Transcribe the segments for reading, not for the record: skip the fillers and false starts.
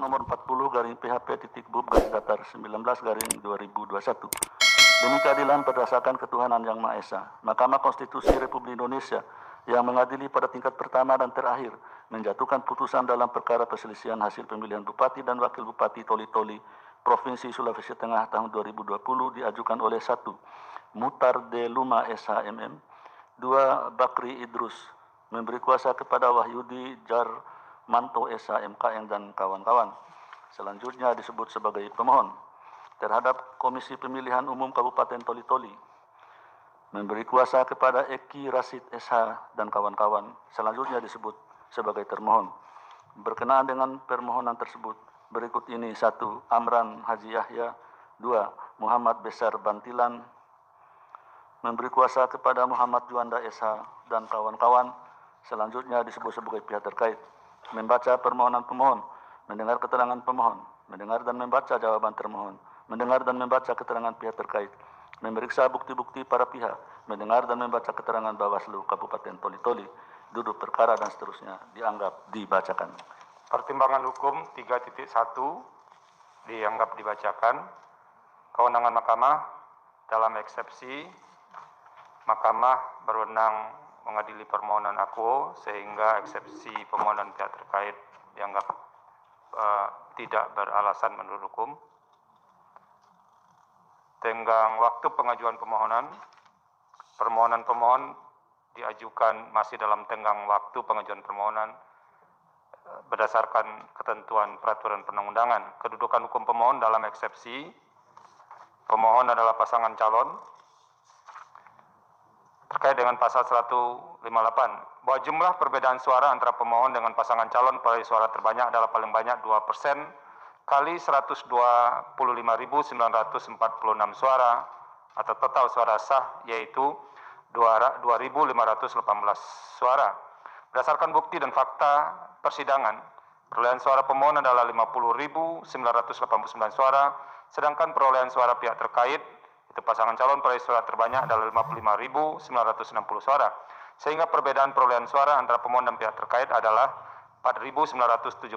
nomor 40 garing PHP.BUB garis datar 19 garing 2021. Demi keadilan berdasarkan ketuhanan Yang Maha Esa, Mahkamah Konstitusi Republik Indonesia yang mengadili pada tingkat pertama dan terakhir menjatuhkan putusan dalam perkara perselisihan hasil pemilihan Bupati dan Wakil Bupati Toli-Toli Provinsi Sulawesi Tengah tahun 2020 diajukan oleh 1. Mutar de Luma SHMM, 2. Bakri Idrus, memberi kuasa kepada Wahyudi Jarmanto SHMKN dan kawan-kawan. Selanjutnya disebut sebagai pemohon. Terhadap Komisi Pemilihan Umum Kabupaten Toli-Toli, memberi kuasa kepada Eki Rasid SH dan kawan-kawan. Selanjutnya disebut sebagai termohon. Berkenaan dengan permohonan tersebut, berikut ini: 1. Amran Haji Yahya, 2. Muhammad Besar Bantilan, memberi kuasa kepada Muhammad Juanda SH dan kawan-kawan. Selanjutnya disebut sebagai pihak terkait. Membaca permohonan pemohon, mendengar keterangan pemohon, mendengar dan membaca jawaban termohon, mendengar dan membaca keterangan pihak terkait, memeriksa bukti-bukti para pihak, mendengar dan membaca keterangan Bawaslu Kabupaten Toli-Toli, duduk perkara dan seterusnya dianggap dibacakan. Pertimbangan hukum 3.1 dianggap dibacakan. Kewenangan Mahkamah dalam eksepsi, Mahkamah berwenang mengadili permohonan akuo sehingga eksepsi permohonan pihak terkait dianggap tidak beralasan menurut hukum. Tenggang waktu pengajuan permohonan, permohonan pemohon diajukan masih dalam tenggang waktu pengajuan permohonan berdasarkan ketentuan peraturan perundang-undangan. Kedudukan hukum pemohon dalam eksepsi, pemohon adalah pasangan calon terkait dengan pasal 158 bahwa jumlah perbedaan suara antara pemohon dengan pasangan calon pada suara terbanyak adalah paling banyak 2% kali 125.946 suara atau total suara sah yaitu 2.518 suara. Berdasarkan bukti dan fakta persidangan, perolehan suara pemohon adalah 50.989 suara, sedangkan perolehan suara pihak terkait itu pasangan calon pada suara terbanyak adalah 55.960 suara. Sehingga perbedaan perolehan suara antara pemohon dan pihak terkait adalah 4.971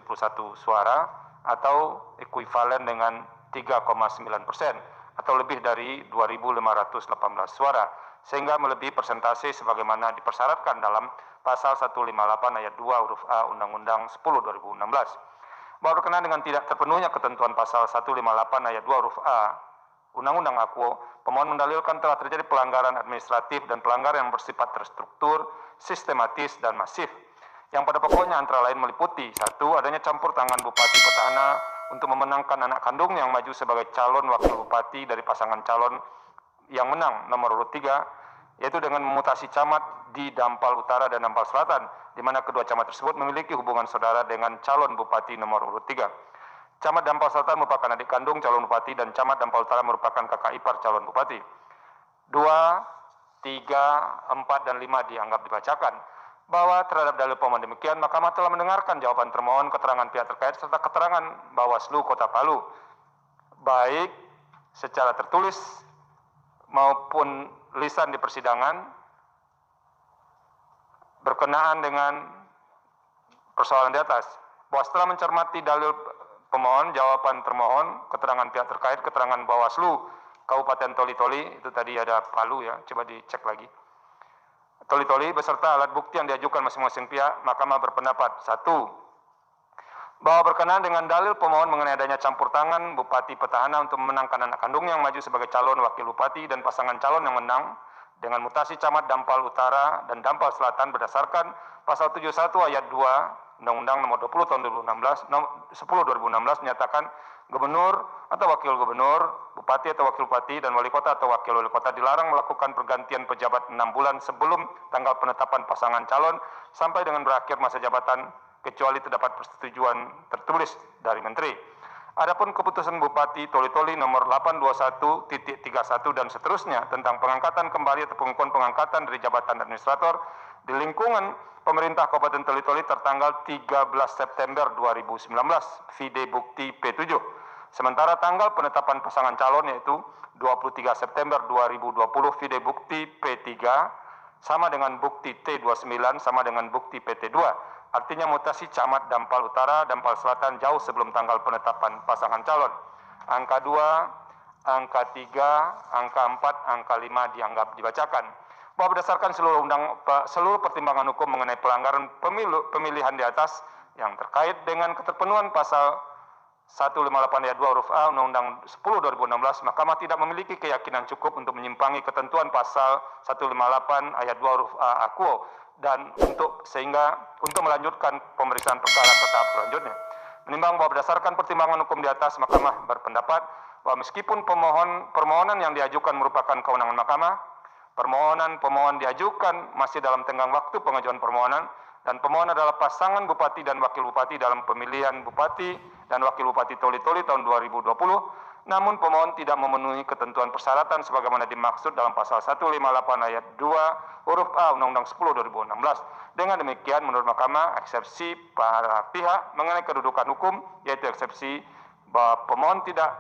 suara atau ekuivalen dengan 3,9% atau lebih dari 2.518 suara, sehingga melebihi persentase sebagaimana dipersyaratkan dalam pasal 158 ayat 2 huruf A Undang-Undang 10 2016. Bahwa berkenaan dengan tidak terpenuhnya ketentuan pasal 158 ayat 2 huruf A Undang-Undang Akuo, pemohon mendalilkan telah terjadi pelanggaran administratif dan pelanggaran yang bersifat terstruktur, sistematis, dan masif, yang pada pokoknya antara lain meliputi: 1. Adanya campur tangan Bupati Petahana untuk memenangkan anak kandung yang maju sebagai calon wakil bupati dari pasangan calon yang menang nomor urut 3, yaitu dengan memutasi camat di Dampal Utara dan Dampal Selatan, di mana kedua camat tersebut memiliki hubungan saudara dengan calon bupati nomor urut 3. Camat Dampal Selatan merupakan adik kandung calon bupati dan camat Dampal Utara merupakan kakak ipar calon bupati. 2, 3, 4, dan 5 dianggap dibacakan. Bahwa terhadap dalil pemohon demikian, Mahkamah telah mendengarkan jawaban termohon, keterangan pihak terkait, serta keterangan Bawaslu Kota Palu, baik secara tertulis maupun lisan di persidangan, berkenaan dengan persoalan di atas. Bahwa setelah mencermati dalil pemohon, jawaban termohon, keterangan pihak terkait, keterangan Bawaslu Kabupaten Toli-Toli, itu tadi ada Palu ya, coba dicek lagi. Toli-Toli beserta alat bukti yang diajukan masing-masing pihak, Mahkamah berpendapat: 1. Bahwa berkenaan dengan dalil pemohon mengenai adanya campur tangan Bupati Petahana untuk memenangkan anak kandung yang maju sebagai calon wakil bupati dan pasangan calon yang menang dengan mutasi camat Dampal Utara dan Dampal Selatan berdasarkan pasal 71 ayat 2 Undang-Undang nomor 20 tahun 2016 menyatakan gubernur atau wakil gubernur, bupati atau wakil bupati, dan wali kota atau wakil wali kota dilarang melakukan pergantian pejabat 6 bulan sebelum tanggal penetapan pasangan calon sampai dengan berakhir masa jabatan kecuali terdapat persetujuan tertulis dari menteri. Adapun keputusan Bupati Toli-Toli nomor 821.31 dan seterusnya tentang pengangkatan kembali atau pengukuhan pengangkatan dari jabatan administrator di lingkungan pemerintah Kabupaten Toli-Toli tertanggal 13 September 2019, vide bukti P7. Sementara tanggal penetapan pasangan calon yaitu 23 September 2020, vide bukti P3 sama dengan bukti T29 sama dengan bukti PT2. Artinya mutasi camat Dampal Utara, Dampal Selatan jauh sebelum tanggal penetapan pasangan calon. Angka 2, angka 3, angka 4, angka 5 dianggap dibacakan. Bahwa berdasarkan seluruh pertimbangan hukum mengenai pelanggaran pemilihan di atas yang terkait dengan keterpenuhan pasal 158 ayat 2 huruf A Undang-Undang 10 2016, Mahkamah tidak memiliki keyakinan cukup untuk menyimpangi ketentuan pasal 158 ayat 2 huruf A Akuo dan untuk melanjutkan pemeriksaan perkara ke tahap selanjutnya. Menimbang bahwa berdasarkan pertimbangan hukum di atas, Mahkamah berpendapat bahwa meskipun permohonan yang diajukan merupakan kewenangan Mahkamah, permohonan pemohon diajukan masih dalam tenggang waktu pengajuan permohonan, dan pemohon adalah pasangan Bupati dan Wakil Bupati dalam pemilihan Bupati dan Wakil Bupati Toli-Toli tahun 2020, namun pemohon tidak memenuhi ketentuan persyaratan sebagaimana dimaksud dalam pasal 158 ayat 2 huruf A Undang-Undang 10 2016. Dengan demikian, menurut Mahkamah, eksepsi para pihak mengenai kedudukan hukum, yaitu eksepsi bahwa pemohon tidak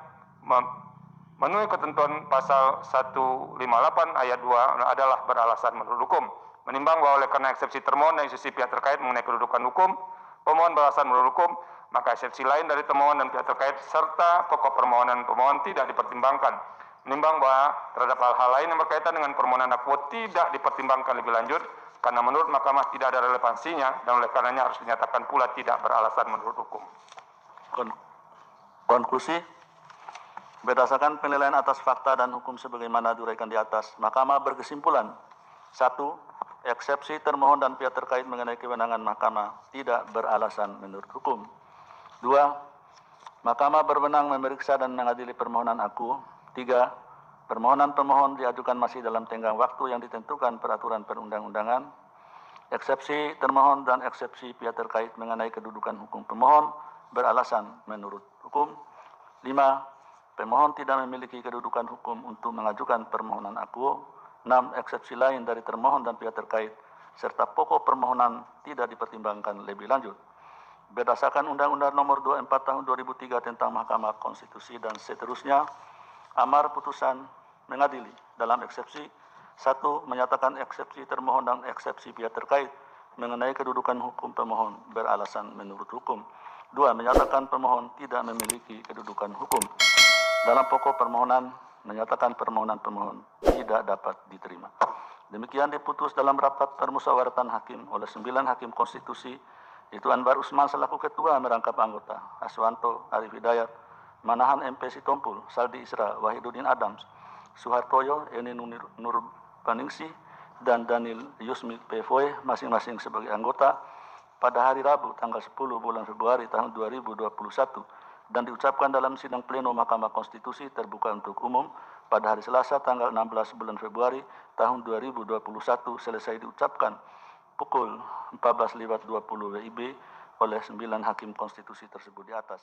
memenuhi ketentuan pasal 158 ayat 2 adalah beralasan menurut hukum. Menimbang bahwa oleh karena eksepsi termohon dan eksepsi pihak terkait mengenai kedudukan hukum, pemohon beralasan menurut hukum, maka eksepsi lain dari termohon dan pihak terkait serta pokok permohonan pemohon tidak dipertimbangkan. Menimbang bahwa terhadap hal-hal lain yang berkaitan dengan permohonan akuo tidak dipertimbangkan lebih lanjut, karena menurut Mahkamah tidak ada relevansinya dan oleh karenanya harus dinyatakan pula tidak beralasan menurut hukum. Konklusi, berdasarkan penilaian atas fakta dan hukum sebagaimana diuraikan di atas, Mahkamah berkesimpulan: 1. Eksepsi termohon dan pihak terkait mengenai kewenangan Mahkamah tidak beralasan menurut hukum. 2. Mahkamah berwenang memeriksa dan mengadili permohonan aku. 3. Permohonan pemohon diajukan masih dalam tenggang waktu yang ditentukan peraturan perundang-undangan. Eksepsi termohon dan eksepsi pihak terkait mengenai kedudukan hukum pemohon beralasan menurut hukum. 5. Pemohon tidak memiliki kedudukan hukum untuk mengajukan permohonan aku. 6. Eksepsi lain dari termohon dan pihak terkait serta pokok permohonan tidak dipertimbangkan lebih lanjut. Berdasarkan Undang-Undang Nomor 24 Tahun 2003 tentang Mahkamah Konstitusi dan seterusnya, amar putusan mengadili dalam eksepsi 1. Menyatakan eksepsi termohon dan eksepsi pihak terkait mengenai kedudukan hukum pemohon beralasan menurut hukum. 2. Menyatakan pemohon tidak memiliki kedudukan hukum. Dalam pokok permohonan menyatakan permohonan pemohon tidak dapat diterima. Demikian diputus dalam rapat permusyawaratan hakim oleh 9 hakim konstitusi, yaitu Anwar Usman selaku ketua merangkap anggota, Aswanto, Arif Hidayat, Manahan MP Sitompul, Saldi Isra, Wahiduddin Adams, Suhartoyo, Eni Nurbaningsi, dan Daniel Yusmi Pevoe masing-masing sebagai anggota pada hari Rabu tanggal 10 bulan Februari tahun 2021 dan diucapkan dalam sidang pleno Mahkamah Konstitusi terbuka untuk umum pada hari Selasa tanggal 16 bulan Februari tahun 2021 selesai diucapkan pukul 14.20 WIB oleh 9 hakim konstitusi tersebut di atas.